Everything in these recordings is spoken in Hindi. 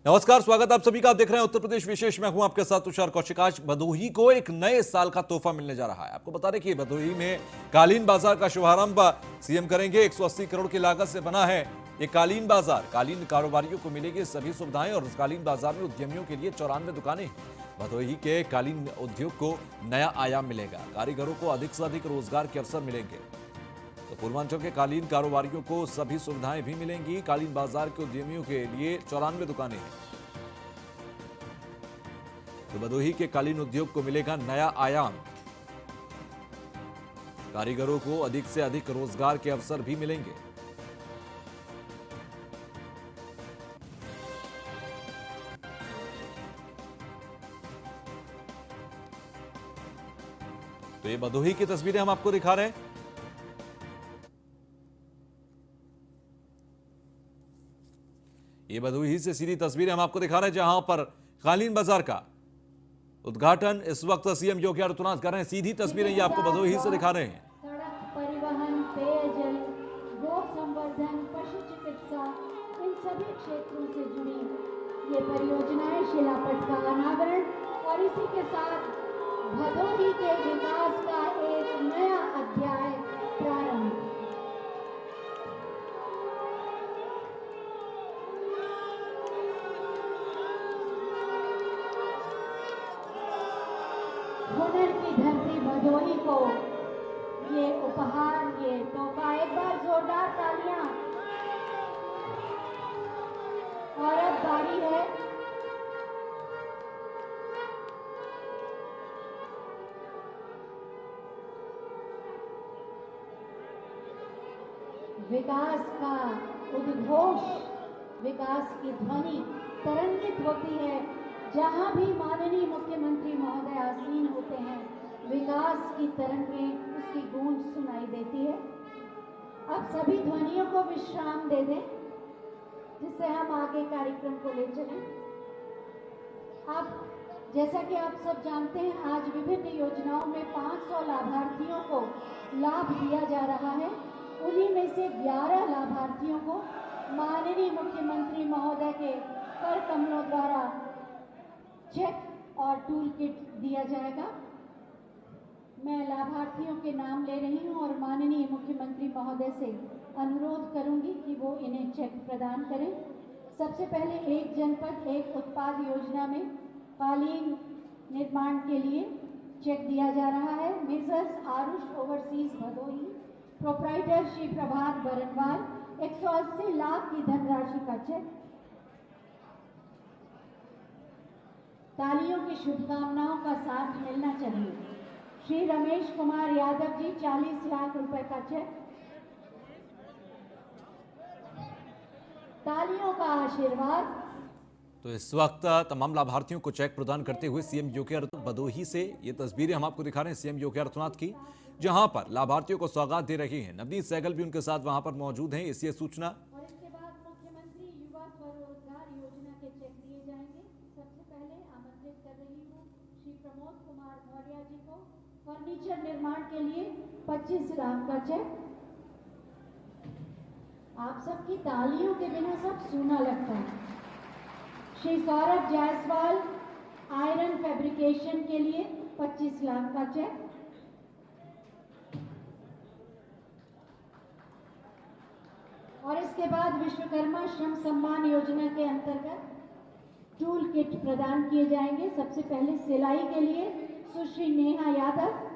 नमस्कार, स्वागत आप सभी का। आप देख रहे हैं उत्तर प्रदेश विशेष। मैं हूं आपके साथ तुषार कौशिक। आज भदोही को एक नए साल का तोहफा मिलने जा रहा है। आपको बता दें कि भदोही में कालीन बाजार का शुभारंभ सीएम करेंगे। 180 करोड़ की लागत से बना है ये कालीन बाजार। कालीन कारोबारियों को मिलेगी सभी सुविधाएं और कालीन बाजार में उद्यमियों के लिए 94 दुकानें हैं। भदोही के कालीन उद्योग को नया आयाम मिलेगा। कारीगरों को अधिक से अधिक रोजगार के अवसर मिलेंगे। तो पूर्वांचल के कालीन कारोबारियों को सभी सुविधाएं भी मिलेंगी। कालीन बाजार के उद्यमियों के लिए 94 दुकानें हैं। तो भदोही के कालीन उद्योग को मिलेगा नया आयाम। कारीगरों को अधिक से अधिक रोजगार के अवसर भी मिलेंगे। तो ये भदोही की तस्वीरें हम आपको दिखा रहे हैं। ये भदोही से सीधी तस्वीरें हम आपको दिखा रहे हैं, जहां पर कालीन बाजार का उद्घाटन इस वक्त सीएम योगी आदित्यनाथ कर रहे हैं। सीधी तस्वीरें ये आपको भदोही से दिखा रहे हैं। सड़क परिवहन, पेयजल, गो संवर्धन, पशु चिकित्सा, इन सभी क्षेत्रों से जुड़ी ये परियोजनाएं, शिलापट का अनावरण और इसी के साथ भदोही के विकास का एक नया अध्याय प्रारंभ। हुनर की धरती भदोही को ये उपहार, ये तोहफा। एक बार जोरदार तालियां। और अब बारी है विकास का उद्घोष, विकास की ध्वनि तरंगित होती है जहां भी माननीय मुख्यमंत्री महोदय आसीन होते हैं। विकास की तरंगें, उसकी गूंज सुनाई देती है। अब सभी ध्वनियों को विश्राम दे दें जिससे हम आगे कार्यक्रम को ले चलें। अब जैसा कि आप सब जानते हैं, आज विभिन्न योजनाओं में 500 लाभार्थियों को लाभ दिया जा रहा है। उन्हीं में से 11 लाभार्थियों को माननीय मुख्यमंत्री महोदय के कर कमलों द्वारा चेक और टूल किट दिया जाएगा। मैं लाभार्थियों के नाम ले रही हूं और माननीय मुख्यमंत्री महोदय से अनुरोध करूंगी कि वो इन्हें चेक प्रदान करें। सबसे पहले एक जनपद एक उत्पाद योजना में कालीन निर्माण के लिए चेक दिया जा रहा है। Mrs Aarush overseas Bhadohi, proprietor Shri Prabhat Barnwal, 180 lakh की धनराशि का चेक। तालियों की शुभकामनाओं का साथ मिलना चाहिए। श्री रमेश कुमार यादव जी, 40 लाख रुपए का चेक। तालियों का आशीर्वाद। तो इस वक्त तमाम लाभार्थियों को चेक प्रदान करते हुए सीएम योगी आदित्यनाथ भदोही से ये तस्वीरें हम आपको दिखा रहे हैं। सीएम योगी आदित्यनाथ की, जहां पर लाभार्थियों को सौगात दे रही हैं। नवनीत सहगल भी उनके साथ वहां पर मौजूद हैं। इसी सूचना और इसके बाद मुख्यमंत्री युवा स्वरोजगार योजना के चेक दिए जाएंगे। सबसे पहले आमंत्रित कर रही हूँ श्री प्रमोद कुमार मौर्य जी को, फर्नीचर निर्माण के लिए 25 लाख का चेक। आप सबकी तालियों के बिना सब सूना लगता है। श्री सौरभ जायसवाल, आयरन फैब्रिकेशन के लिए 25 लाख का चेक। और इसके बाद विश्वकर्मा श्रम सम्मान योजना के अंतर्गत टूल किट प्रदान किए जाएंगे। सबसे पहले सिलाई के लिए सुश्री नेहा यादव,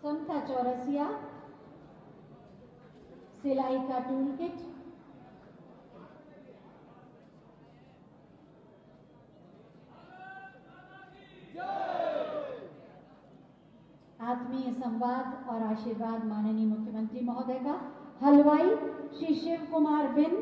समता चौरसिया सिलाई का टूल किट। आत्मीय संवाद और आशीर्वाद माननीय मुख्यमंत्री महोदय का। हलवाई श्री शिव कुमार बिंद,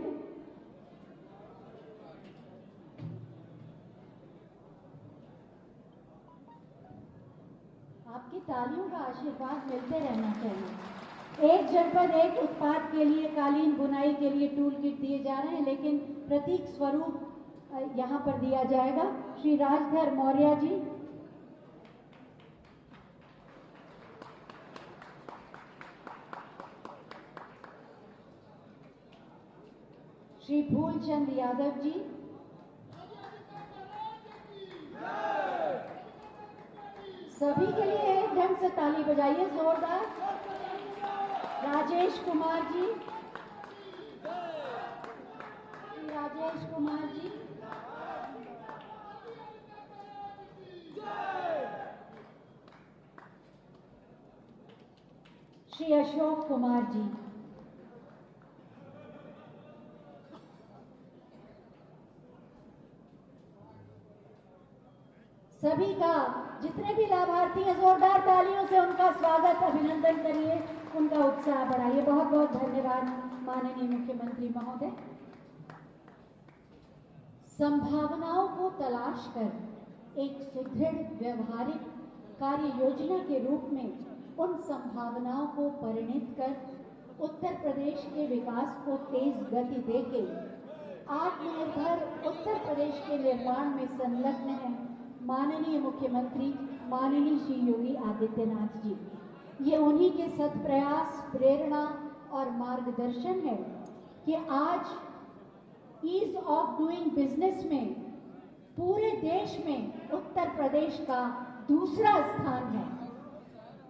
आपकी तालियों का आशीर्वाद मिलते रहना चाहिए। एक जनपद एक उत्पाद के लिए कालीन बुनाई के लिए टूल किट दिए जा रहे हैं, लेकिन प्रतीक स्वरूप यहाँ पर दिया जाएगा। श्री राजधर मौर्य जी, श्री फूलचंद यादव जी, सभी के लिए एक ढंग से ताली बजाइए जोरदार। राजेश कुमार जी, श्री राजेश कुमार जी, श्री अशोक कुमार जी, सभी का, जितने भी लाभार्थी हैं जोरदार तालियों से उनका स्वागत, अभिनंदन करिए, उनका उत्साह बढ़ाइए। बहुत बहुत धन्यवाद माननीय मुख्यमंत्री महोदय। संभावनाओं को तलाश कर एक सुदृढ़ व्यवहारिक कार्य योजना के रूप में उन संभावनाओं को परिणित कर उत्तर प्रदेश के विकास को तेज गति देके आत्मनिर्भर उत्तर प्रदेश के निर्माण में संलग्न है माननीय मुख्यमंत्री माननीय श्री योगी आदित्यनाथ जी। ये उन्हीं के सत प्रयास, प्रेरणा और मार्गदर्शन है कि आज ईज ऑफ डूइंग बिजनेस में पूरे देश में उत्तर प्रदेश का दूसरा स्थान है।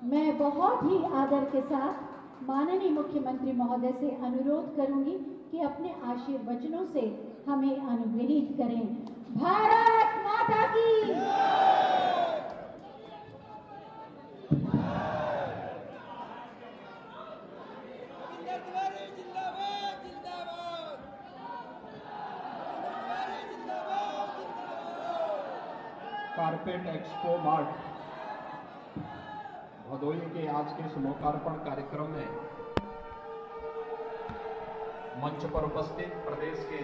मैं बहुत ही आदर के साथ माननीय मुख्यमंत्री महोदय से अनुरोध करूंगी कि अपने आशीर्वचनों से हमें अनुग्रहित करें। भारत माता की। कारपेट एक्सपो मार्ट भदोही के आज के इस लोकार्पण कार्यक्रम में मंच पर उपस्थित प्रदेश के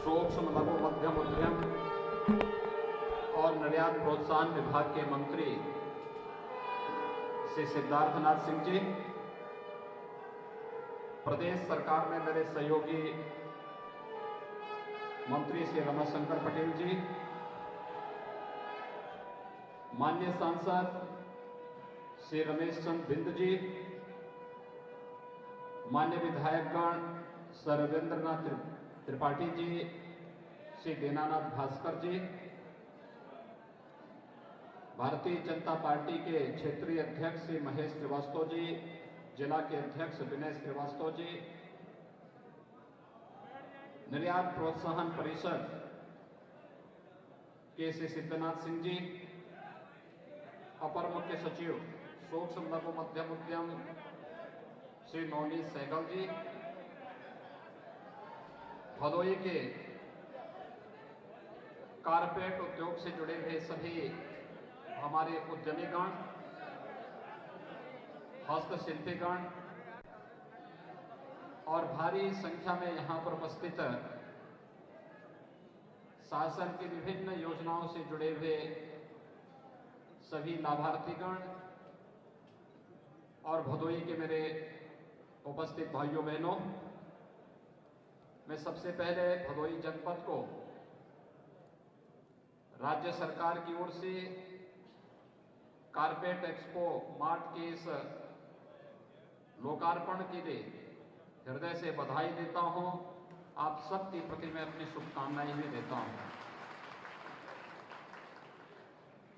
सूक्ष्म लघु मध्यम उद्यम और निर्यात प्रोत्साहन विभाग के मंत्री श्री सिद्धार्थनाथ सिंह जी, प्रदेश सरकार में मेरे सहयोगी मंत्री श्री रमाशंकर पटेल जी, माननीय सांसद श्री रमेश चंद्र बिंद जी, माननीय विधायकगण सर्वेंद्रनाथ त्रिपाठी जी, श्री दीनानाथ भास्कर जी, भारतीय जनता पार्टी के क्षेत्रीय अध्यक्ष श्री महेश श्रीवास्तव जी, जिला के अध्यक्ष विनय श्रीवास्तव जी, निर्यात प्रोत्साहन परिषद के श्री सिद्धनाथ सिंह जी, अपर मुख्य सचिव सूक्ष्म लघु मध्यम उद्यम श्री नवनीत सहगल जी, भदोही के कारपेट उद्योग से जुड़े हुए सभी हमारे उद्यमीगण, हस्तशिल्पीगण और भारी संख्या में यहां पर उपस्थित शासन की विभिन्न योजनाओं से जुड़े हुए सभी लाभार्थीगण और भदोही के मेरे उपस्थित भाइयों बहनों, मैं सबसे पहले भदोही जनपद को राज्य सरकार की ओर से कारपेट एक्सपो मार्ट के इस लोकार्पण के लिए हृदय से बधाई देता हूं। आप सबके प्रति मैं अपनी शुभकामनाएं भी देता हूं।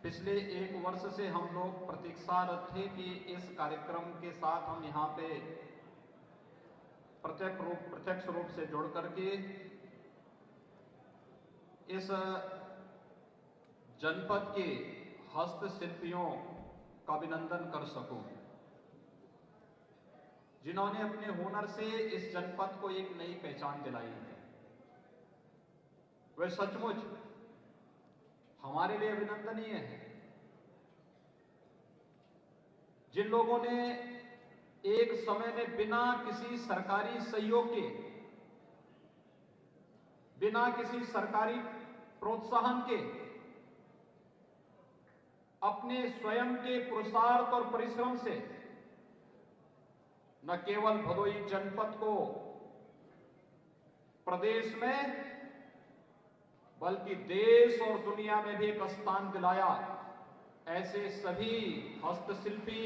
पिछले एक वर्ष से हम लोग प्रतीक्षारत थे कि इस कार्यक्रम के साथ हम यहाँ पे प्रत्यक्ष रूप से जुड़ करके इस जनपद के हस्तशिल्पियों का अभिनंदन कर सकूं, जिन्होंने अपने हुनर से इस जनपद को एक नई पहचान दिलाई है। वे सचमुच हमारे लिए अभिनंदनीय है। जिन लोगों ने एक समय में बिना किसी सरकारी सहयोग के, बिना किसी सरकारी प्रोत्साहन के अपने स्वयं के पुरुषार्थ और परिश्रम से न केवल भदोही जनपद को प्रदेश में बल्कि देश और दुनिया में भी एक स्थान दिलाया। ऐसे सभी हस्तशिल्पी,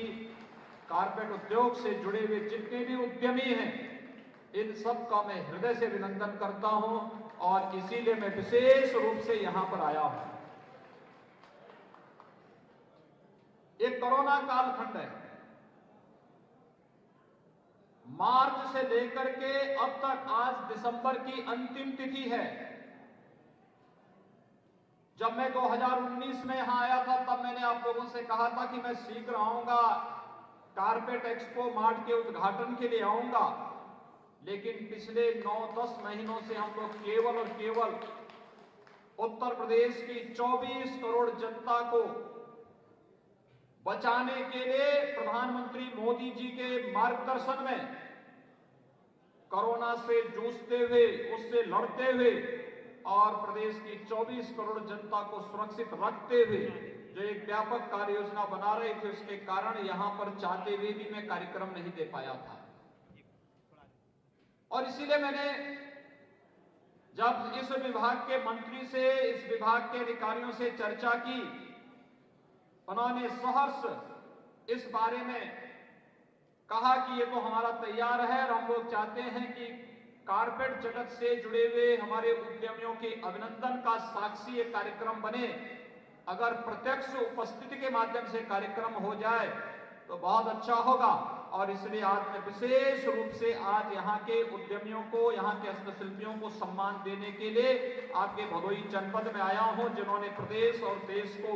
कारपेट उद्योग से जुड़े हुए जितने भी उद्यमी हैं, इन सब का मैं हृदय से अभिनंदन करता हूं और इसीलिए मैं विशेष रूप से यहां पर आया हूं। एक कोरोना कालखंड है। मार्च से लेकर के अब तक आज दिसंबर की अंतिम तिथि है। जब मैं 2019 में यहां आया था तब मैंने आप लोगों से कहा था कि मैं शीघ्र आऊंगा, कारपेट एक्सपो मार्ट के उद्घाटन के लिए आऊंगा। लेकिन पिछले 9-10 महीनों से हम लोग केवल और केवल उत्तर प्रदेश की 24 करोड़ जनता को बचाने के लिए प्रधानमंत्री मोदी जी के मार्गदर्शन में कोरोना से जूझते हुए, उससे लड़ते हुए और प्रदेश की 24 करोड़ जनता को सुरक्षित रखते हुए जो एक व्यापक कार्य योजना बना रहे थे, उसके कारण यहां पर चाहते हुए भी मैं कार्यक्रम नहीं दे पाया था। और इसीलिए मैंने जब इस विभाग के मंत्री से, इस विभाग के अधिकारियों से चर्चा की, उन्होंने सहर्ष इस बारे में कहा कि ये तो हमारा तैयार है और हम लोग चाहते हैं कि कारपेट जगत से जुड़े हुए हमारे उद्यमियों के अभिनंदन का साक्षी ये कार्यक्रम बने। अगर प्रत्यक्ष उपस्थिति के माध्यम से कार्यक्रम हो जाए तो बहुत अच्छा होगा। और इसलिए आज मैं विशेष रूप से आज यहाँ के उद्यमियों को, यहाँ के हस्तशिल्पियों को सम्मान देने के लिए आपके भदोही जनपद में आया हूं, जिन्होंने प्रदेश और देश को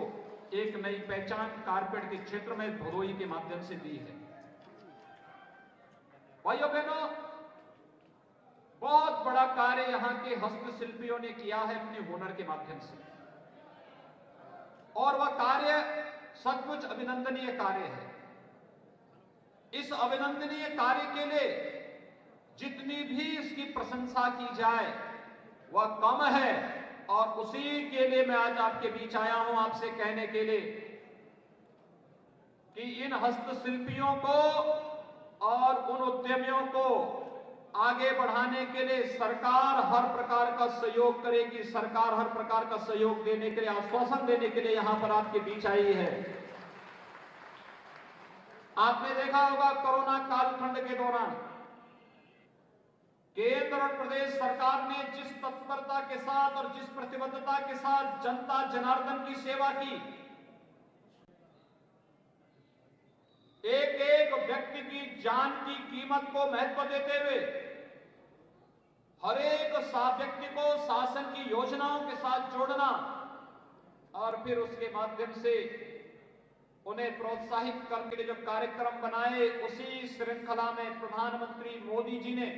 एक नई पहचान कारपेट के क्षेत्र में भदोही के माध्यम से दी है। भाइयों बहनों, बहुत बड़ा कार्य यहाँ के हस्तशिल्पियों ने किया है अपने हुनर के माध्यम से, और वह कार्य सचमुच अभिनंदनीय कार्य है। इस अभिनंदनीय कार्य के लिए जितनी भी इसकी प्रशंसा की जाए वह कम है, और उसी के लिए मैं आज आपके बीच आया हूं आपसे कहने के लिए कि इन हस्तशिल्पियों को और उन उद्यमियों को आगे बढ़ाने के लिए सरकार हर प्रकार का सहयोग करेगी। सरकार हर प्रकार का सहयोग देने के लिए, आश्वासन देने के लिए यहां पर आपके बीच आई है। आपने देखा होगा कोरोना कालखंड के दौरान केंद्र और प्रदेश सरकार ने जिस तत्परता के साथ और जिस प्रतिबद्धता के साथ जनता जनार्दन की सेवा की, एक एक व्यक्ति की जान की कीमत को महत्व देते हुए हर एक व्यक्ति को शासन की योजनाओं के साथ जोड़ना और फिर उसके माध्यम से उन्हें प्रोत्साहित करने के लिए जो कार्यक्रम बनाए, उसी श्रृंखला में प्रधानमंत्री मोदी जी ने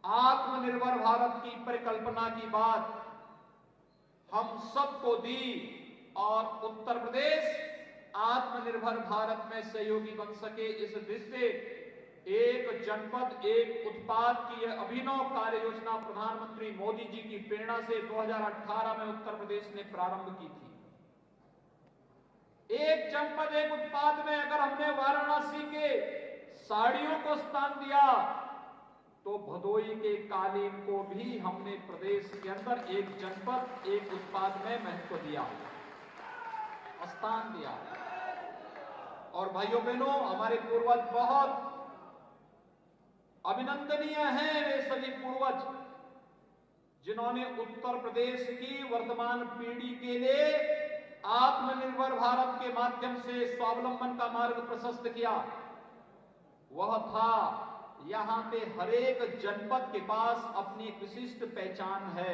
आत्मनिर्भर भारत की परिकल्पना की बात हम सबको दी और उत्तर प्रदेश आत्मनिर्भर भारत में सहयोगी बन सके, इस दृष्टि से एक जनपद एक उत्पाद की यह अभिनव कार्य योजना प्रधानमंत्री मोदी जी की प्रेरणा से 2018 में उत्तर प्रदेश ने प्रारंभ की थी। एक जनपद एक उत्पाद में अगर हमने वाराणसी के साड़ियों को स्थान दिया तो भदोही के कालीन को भी हमने प्रदेश के अंदर एक जनपद एक उत्पाद में महत्व दिया, स्थान दिया। और भाइयों बहनों, हमारे पूर्वज बहुत अभिनंदनीय हैं, वे सभी पूर्वज जिन्होंने उत्तर प्रदेश की वर्तमान पीढ़ी के लिए आत्मनिर्भर भारत के माध्यम से स्वावलंबन का मार्ग प्रशस्त किया। वह था यहां पे हर एक जनपद के पास अपनी एक विशिष्ट पहचान है,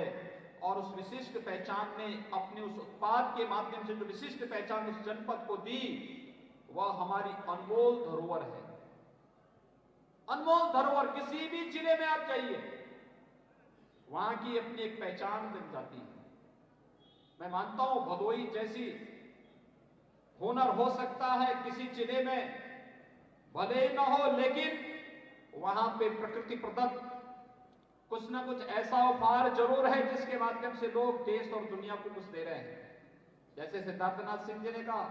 और उस विशिष्ट पहचान ने अपने उस उत्पाद के माध्यम से जो विशिष्ट पहचान उस जनपद को दी, वह हमारी अनमोल धरोहर है। अनमोल धरोहर, किसी भी जिले में आप जाइए वहां की अपनी एक पहचान बन जाती है। मैं मानता हूं भदोही जैसी हुनर हो सकता है किसी जिले में भले ही न हो, लेकिन वहां पे प्रकृति प्रदत्त कुछ ना कुछ ऐसा उपहार जरूर है जिसके माध्यम से लोग देश और दुनिया को कुछ दे रहे हैं। जैसे सिद्धार्थनाथ सिंह जी ने कहा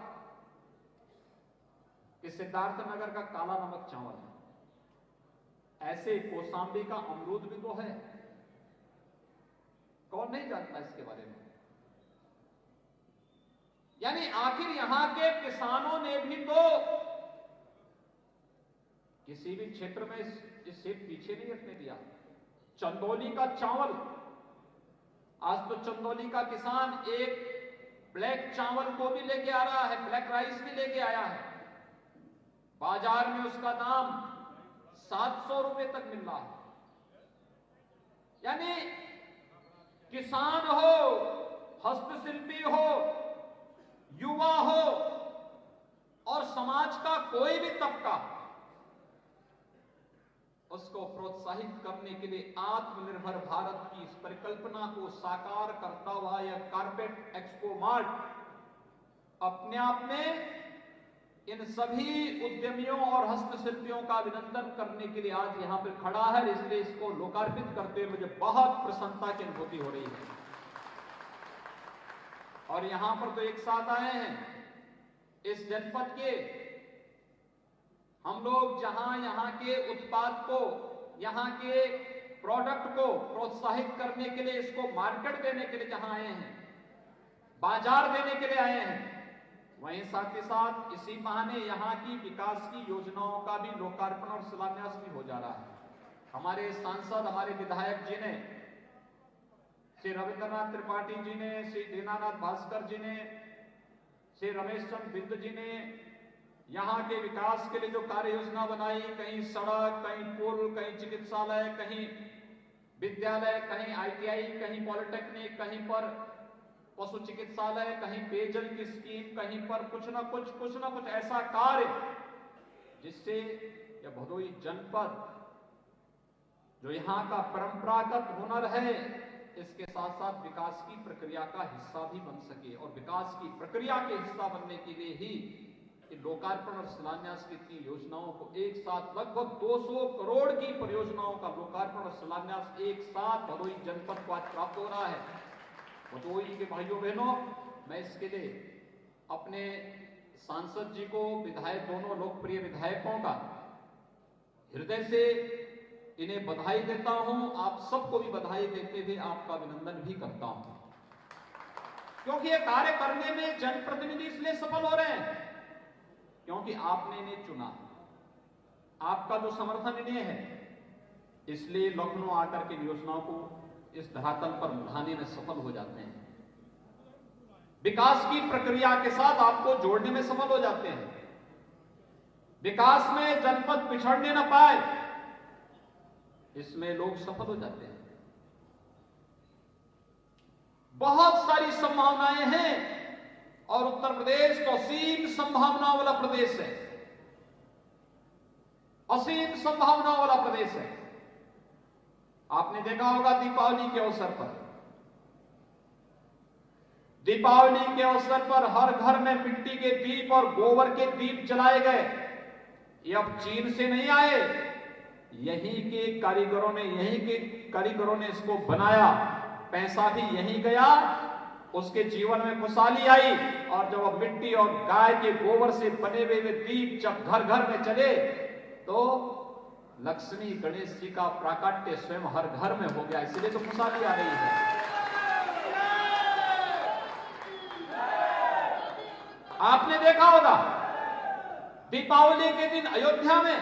कि सिद्धार्थनगर का काला नमक चावल है, ऐसे कौशाम्बी का अमरूद भी तो है। कौन नहीं जानता इसके बारे में? यानी आखिर यहां के किसानों ने भी तो किसी भी क्षेत्र में इससे पीछे नहीं हटने दिया। चंदौली का चावल, आज तो चंदौली का किसान एक ब्लैक चावल को भी लेके आ रहा है, ब्लैक राइस भी लेके आया है। बाजार में उसका दाम 700 रुपए तक मिल रहा है। यानी किसान हो, हस्तशिल्पी हो, युवा हो और समाज का कोई भी तबका, उसको प्रोत्साहित करने के लिए आत्मनिर्भर भारत की इस परिकल्पना को साकार करता हुआ यह कारपेट एक्सपो मार्ट अपने आप में इन सभी उद्यमियों और हस्तशिल्पियों का अभिनंदन करने के लिए आज यहां पर खड़ा है। इसलिए इसको लोकार्पित करते हुए मुझे बहुत प्रसन्नता की अनुभूति हो रही है। और यहां पर तो एक साथ आए हैं इस जनपद के हम लोग, जहां यहां के उत्पाद को, यहां के प्रोडक्ट को प्रोत्साहित करने के लिए, इसको मार्केट देने के लिए जहां आए हैं, बाजार देने के लिए आए हैं, वहीं साथ ही साथ इसी बहाने यहां की विकास की योजनाओं का भी लोकार्पण और शिलान्यास भी हो जा रहा है। हमारे सांसद, हमारे विधायक जी ने, श्री रविंद्रनाथ त्रिपाठी जी ने, श्री दीनानाथ भास्कर जी ने, श्री रमेश चंद्र बिंद जी ने यहां के विकास के लिए जो कार्य योजना बनाई, कहीं सड़क, कहीं पुल, कहीं चिकित्सालय, कहीं विद्यालय, कहीं ITI, कहीं पॉलिटेक्निक, कहीं पर पशु चिकित्सालय, कहीं पेयजल की स्कीम, कहीं पर कुछ ना कुछ ऐसा कार्य जिससे यह भदोही जनपद जो यहाँ का परंपरागत हुनर है, इसके साथ साथ विकास की प्रक्रिया का हिस्सा भी बन सके। और विकास की प्रक्रिया के हिस्सा बनने के लिए ही लोकार्पण और शिलान्यास की इतनी योजनाओं को एक साथ, लगभग 200 करोड़ की परियोजनाओं का लोकार्पण और शिलान्यास एक साथ भदोही जनपद को आज प्राप्त हो रहा है। भदोही के भाइयों बहनों, मैं इसके लिए अपने सांसद जी को, विधायक, दोनों लोकप्रिय विधायकों का हृदय से इन्हें बधाई देता हूं। आप सबको भी बधाई देते हुए आपका अभिनंदन भी करता हूं, क्योंकि ये कार्य करने में जनप्रतिनिधि इसलिए सफल हो रहे हैं क्योंकि आपने इन्हें चुना, आपका जो समर्थन इन्हें है, इसलिए लखनऊ आकर के योजनाओं को इस धरातल पर लाने में सफल हो जाते हैं, विकास की प्रक्रिया के साथ आपको जोड़ने में सफल हो जाते हैं, विकास में जनपद पिछड़ने न पाए, इसमें लोग सफल हो जाते हैं। बहुत सारी संभावनाएं हैं और उत्तर प्रदेश तो असीम संभावनाओं वाला प्रदेश है, असीम संभावनाओं वाला प्रदेश है। आपने देखा होगा दीपावली के अवसर पर, दीपावली के अवसर पर हर घर में मिट्टी के दीप और गोबर के दीप जलाए गए। ये अब चीन से नहीं आए, यहीं के कारीगरों ने इसको बनाया, पैसा भी यहीं गया, उसके जीवन में खुशहाली आई। और जब अब मिट्टी और गाय के गोबर से बने हुए दीप जब घर घर में चले तो लक्ष्मी गणेश जी का प्राकट्य स्वयं हर घर में हो गया, इसलिए तो खुशहाली आ रही है। आपने देखा होगा दीपावली के दिन अयोध्या में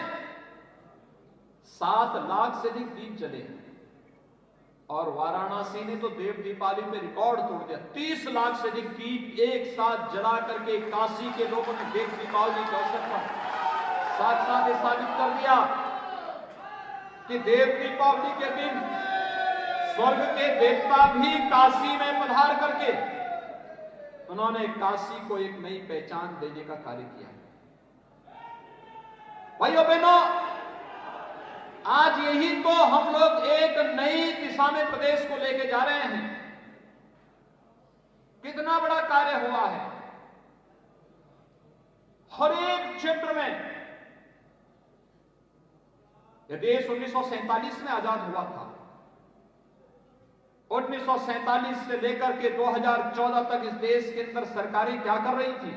7 लाख से अधिक दीप जले और वाराणसी ने तो देव दीपावली में रिकॉर्ड तोड़ दिया। 30 लाख से अधिक दीप एक साथ जला करके काशी के लोगों ने देव दीपावली के अवसर पर साथ ये साबित कर दिया कि देव दीपावली के दिन स्वर्ग के देवता भी काशी में पधार करके उन्होंने काशी को एक नई पहचान देने का कार्य किया। भाइयों बहनों, आज यही तो हम लोग एक नई दिशा में प्रदेश को लेके जा रहे हैं। कितना बड़ा कार्य हुआ है, हर एक क्षेत्र में। यह देश 1947 में आजाद हुआ था, 1947 से लेकर के 2014 तक इस देश के अंदर सरकारें क्या कर रही थी?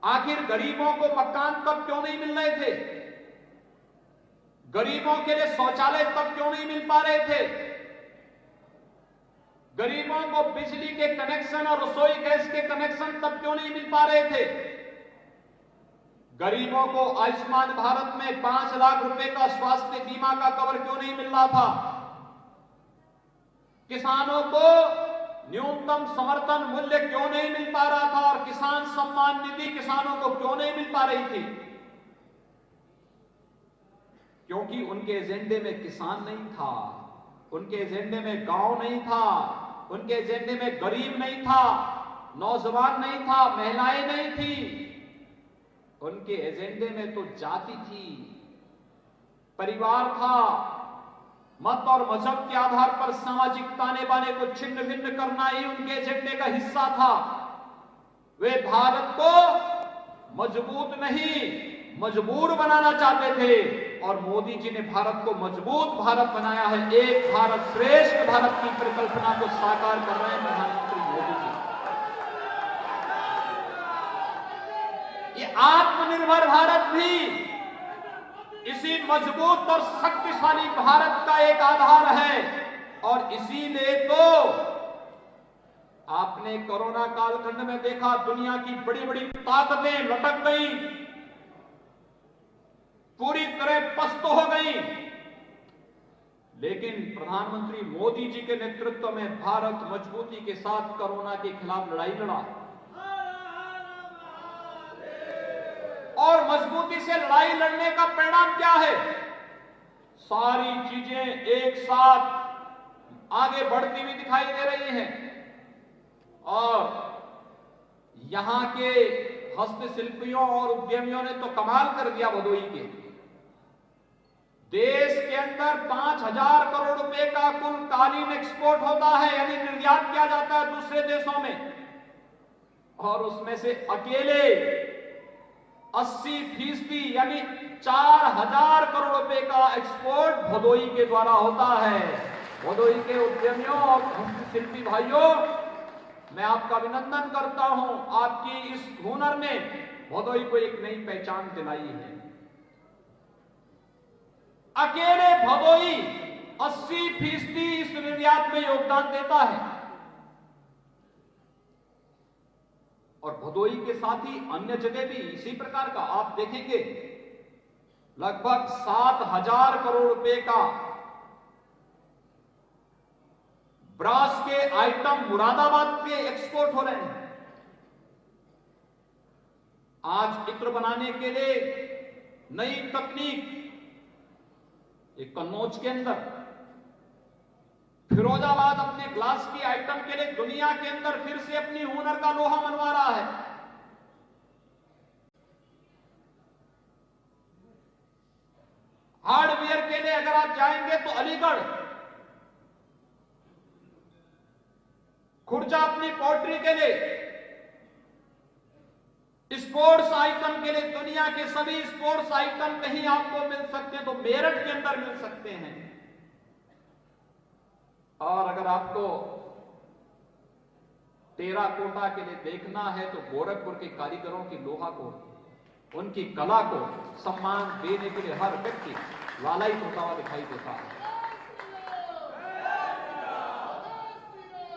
आखिर गरीबों को मकान तब क्यों नहीं मिल रहे थे? गरीबों के लिए शौचालय तब क्यों नहीं मिल पा रहे थे? गरीबों को बिजली के कनेक्शन और रसोई गैस के कनेक्शन तब क्यों नहीं मिल पा रहे थे? गरीबों को आयुष्मान भारत में 5 लाख रुपए का स्वास्थ्य बीमा का कवर क्यों नहीं मिल रहा था? किसानों को न्यूनतम समर्थन मूल्य क्यों नहीं मिल पा रहा था? और किसान सम्मान निधि किसानों को क्यों नहीं मिल पा रही थी? क्योंकि उनके एजेंडे में किसान नहीं था, उनके एजेंडे में गांव नहीं था, उनके एजेंडे में गरीब नहीं था, नौजवान नहीं था, महिलाएं नहीं थी। उनके एजेंडे में तो जाति थी, परिवार था, मत और मजहब के आधार पर सामाजिक ताने बाने को छिन्न भिन्न करना ही उनके एजेंडे का हिस्सा था। वे भारत को मजबूत नहीं मजबूर बनाना चाहते थे और मोदी जी ने भारत को मजबूत भारत बनाया है। एक भारत श्रेष्ठ भारत की परिकल्पना को साकार कर रहे हैं प्रधानमंत्री मोदी जी। ये आत्मनिर्भर भारत भी इसी मजबूत और शक्तिशाली भारत का एक आधार है। और इसीलिए तो आपने कोरोना कालखंड में देखा, दुनिया की बड़ी बड़ी ताकतें लटक गई, पूरी तरह पस्त हो गई, लेकिन प्रधानमंत्री मोदी जी के नेतृत्व में भारत मजबूती के साथ कोरोना के खिलाफ लड़ाई लड़ा। और मजबूती से लड़ाई लड़ने का परिणाम क्या है? सारी चीजें एक साथ आगे बढ़ती हुई दिखाई दे रही हैं। और यहां के हस्तशिल्पियों और उद्यमियों ने तो कमाल कर दिया भदोही के। देश के अंदर 5,000 करोड़ रुपए का कुल कालीन एक्सपोर्ट होता है, यानी निर्यात किया जाता है दूसरे देशों में, और उसमें से अकेले 80% यानी 4,000 करोड़ रुपए का एक्सपोर्ट भदोही के द्वारा होता है। भदोही के उद्यमियों और हस्तशिल्पी भाइयों, मैं आपका अभिनंदन करता हूं। आपकी इस हुनर ने भदोही को एक नई पहचान दिलाई है। अकेले भदोही 80% इस निर्यात में योगदान देता है। और भदोही के साथ ही अन्य जगह भी इसी प्रकार का आप देखेंगे, लगभग 7,000 करोड़ रुपए का ब्रास के आइटम मुरादाबाद के एक्सपोर्ट हो रहे हैं। आज इत्र बनाने के लिए नई तकनीक, एक कन्नौज के अंदर, फिरोजाबाद अपने ग्लास की आइटम के लिए दुनिया के अंदर फिर से अपनी हुनर का लोहा मनवा रहा है। हार्डवेयर के लिए अगर आप जाएंगे तो अलीगढ़, खुर्जा अपनी पोल्ट्री के लिए, स्पोर्ट्स आइटम के लिए दुनिया के सभी स्पोर्ट्स आइटम कहीं आपको मिल सकते हैं तो मेरठ के अंदर मिल सकते हैं। और अगर आपको टेराकोटा के लिए देखना है तो गोरखपुर के कारीगरों की लोहा को, उनकी कला को सम्मान देने के लिए हर व्यक्ति लालायित होता हुआ दिखाई देता है।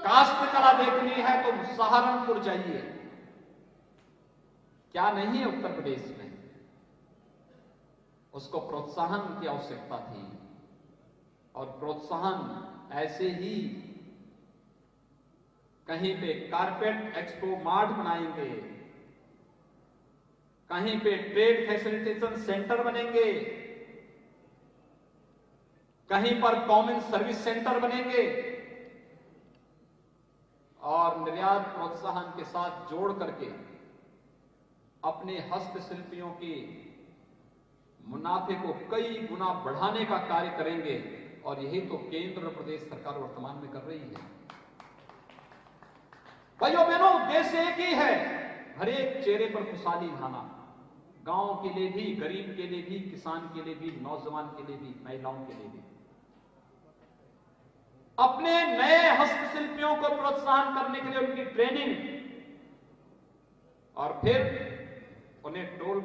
काष्ठ कला देखनी है तो सहारनपुर जाइए, क्या नहीं है उत्तर प्रदेश में। उसको प्रोत्साहन की आवश्यकता थी, और प्रोत्साहन ऐसे ही कहीं पे कारपेट एक्सपो मार्ट बनाएंगे, कहीं पे ट्रेड फैसिलिटेशन सेंटर बनेंगे, कहीं पर कॉमन सर्विस सेंटर बनेंगे, और निर्यात प्रोत्साहन के साथ जोड़ करके अपने हस्तशिल्पियों के मुनाफे को कई गुना बढ़ाने का कार्य करेंगे। और यही तो केंद्र प्रदेश सरकार वर्तमान में कर रही है। भाइयों बहनों, उद्देश्य एक ही है, हर एक चेहरे पर खुशहाली लाना, गांव के लिए भी, गरीब के लिए भी, किसान के लिए भी, नौजवान के लिए भी, महिलाओं के लिए भी। अपने नए हस्तशिल्पियों को प्रोत्साहन करने के लिए उनकी ट्रेनिंग और फिर उन्हें टोल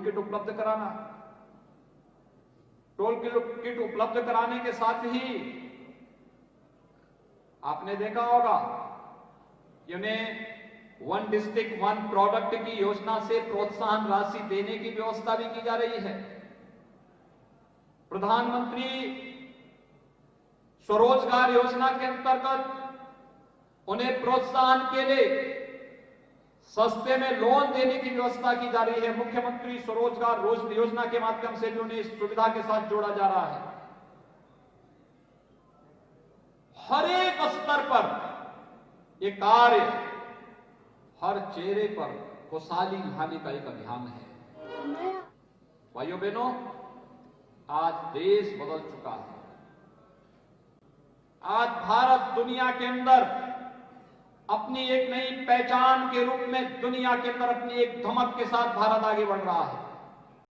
किट उपलब्ध कराना। टोल किट उपलब्ध कराने के साथ ही आपने देखा होगा कि उन्हें वन डिस्ट्रिक्ट वन प्रोडक्ट की योजना से प्रोत्साहन राशि देने की व्यवस्था भी की जा रही है। प्रधानमंत्री स्वरोजगार योजना के अंतर्गत उन्हें प्रोत्साहन के लिए सस्ते में लोन देने की व्यवस्था की जा रही है। मुख्यमंत्री स्वरोजगार योजना के माध्यम से भी उन्हें इस सुविधा के साथ जोड़ा जा रहा है। हर एक स्तर पर ये कार्य हर चेहरे पर खुशहाली लाने का एक अभियान है। भाइयों बहनों, आज देश बदल चुका है। आज भारत दुनिया के अंदर अपनी एक नई पहचान के रूप में दुनिया के अंदर अपनी एक धमक के साथ भारत आगे बढ़ रहा है।